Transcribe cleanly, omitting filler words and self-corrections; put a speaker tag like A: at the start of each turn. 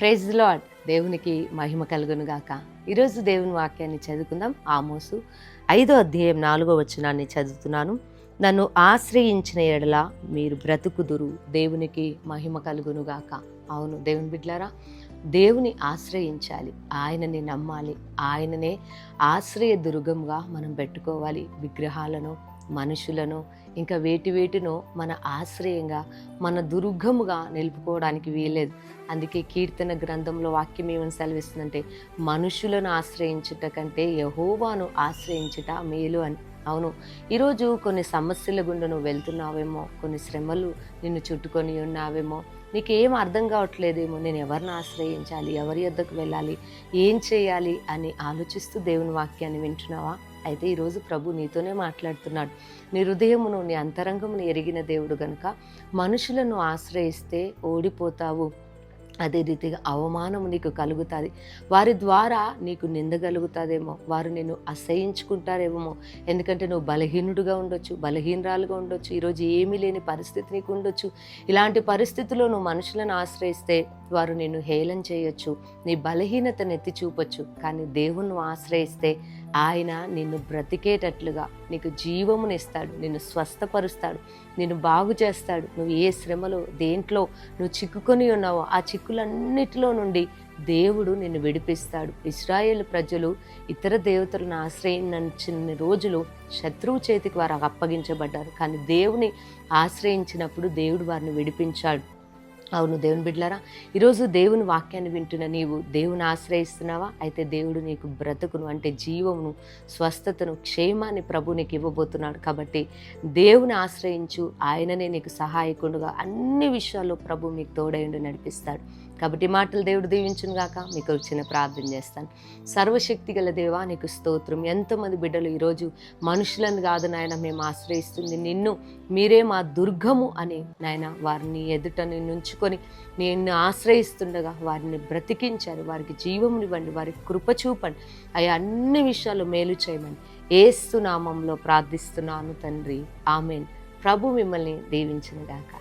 A: Praise the lord. దేవునికి మహిమ కలుగును గాక. ఈరోజు దేవుని వాక్యాన్ని చదువుకుందాం. ఆమోసు 5వ అధ్యాయం 4వ వచనాన్ని చదువుతున్నాను. నన్ను ఆశ్రయించిన ఎడల మీరు బ్రతుకుదురు, దేవునికి మహిమ కలుగును గాక. అవును దేవుని బిడ్డలారా, దేవుని ఆశ్రయించాలి, ఆయనని నమ్మాలి, ఆయననే ఆశ్రయ దుర్గంగా మనం పెట్టుకోవాలి. విగ్రహాలను, మనుషులను, ఇంకా వేటినో మన ఆశ్రయంగా, మన దుర్గముగా నిలుపుకోవడానికి వీలేదు. అందుకే కీర్తన గ్రంథంలో వాక్యం ఏమని సెలవిస్తుందంటే, మనుషులను ఆశ్రయించుట కంటే యెహోవాను ఆశ్రయించుట మేలు అని. అవును, ఈరోజు కొన్ని సమస్యల గుండా నువ్వు వెళ్తున్నావేమో, కొన్ని శ్రమలు నిన్ను చుట్టుకొని ఉన్నావేమో, నీకేం అర్థం కావట్లేదేమో, నేను ఎవరిని ఆశ్రయించాలి, ఎవరి యొద్దకు వెళ్ళాలి, ఏం చేయాలి అని ఆలోచిస్తూ దేవుని వాక్యాన్ని వింటున్నావా? అయితే ఈరోజు ప్రభు నీతోనే మాట్లాడుతున్నాడు. నీ హృదయమును, నీ అంతరంగమును ఎరిగిన దేవుడు గనుక మనుషులను ఆశ్రయిస్తే ఓడిపోతావు. అదే రీతిగా అవమానము నీకు కలుగుతుంది. వారి ద్వారా నీకు నింద కలుగుతుందేమో, వారు నిన్ను అసహించుకుంటారేమో. ఎందుకంటే నువ్వు బలహీనుడుగా ఉండొచ్చు, బలహీనరాలుగా ఉండొచ్చు, ఈరోజు ఏమీ లేని పరిస్థితి నీకు ఉండొచ్చు. ఇలాంటి పరిస్థితుల్లో నువ్వు మనుషులను ఆశ్రయిస్తే వారు నిన్ను హేళన చేయొచ్చు, నీ బలహీనతను ఎత్తి చూపొచ్చు. కానీ దేవుణ్ణి ఆశ్రయిస్తే ఆయన నిన్ను బ్రతికేటట్లుగా నీకు జీవమునిస్తాడు, నిన్ను స్వస్థపరుస్తాడు, నిన్ను బాగు చేస్తాడు. నువ్వు ఏ శ్రమలో, దేంట్లో నువ్వు చిక్కుకొని ఉన్నావో ఆ చిక్కులన్నిటిలో నుండి దేవుడు నిన్ను విడిపిస్తాడు. ఇశ్రాయేలు ప్రజలు ఇతర దేవతలను ఆశ్రయించిన రోజులు శత్రువు చేతికి వారు అప్పగించబడ్డారు. కానీ దేవుని ఆశ్రయించినప్పుడు దేవుడు వారిని విడిపించాడు. అవును దేవుని బిడ్డలారా, ఈరోజు దేవుని వాక్యాన్ని వింటున్న నీవు దేవుని ఆశ్రయిస్తున్నావా? అయితే దేవుడు నీకు బ్రతుకును, అంటే జీవమును, స్వస్థతను, క్షేమాన్ని ప్రభు నీకు ఇవ్వబోతున్నాడు. కాబట్టి దేవుని ఆశ్రయించు, ఆయననే నీకు సహాయకుడుగా అన్ని విషయాల్లో ప్రభు మీకు తోడైండి నడిపిస్తాడు. కాబట్టి మాటలు దేవుడు దీవించును గాక. మీకు చిన్న ప్రార్థన చేస్తాను. సర్వశక్తి గల దేవా, నీకు స్తోత్రం. ఎంతోమంది బిడ్డలు ఈరోజు మనుషులను కాదు నాయన మేము ఆశ్రయిస్తుంది నిన్ను, మీరే మా దుర్గము అని నాయన వారిని ఎదుట నుంచుకొని నిన్ను ఆశ్రయిస్తుండగా వారిని బ్రతికించారు, వారికి జీవమునివ్వండి, వారికి కృప చూపండి. అయ్యా అన్ని విషయాలు మేలు చేయమని యేసు నామంలో ప్రార్థిస్తున్నాను తండ్రి, ఆమేన్. ప్రభు మిమ్మల్ని దీవించును గాక.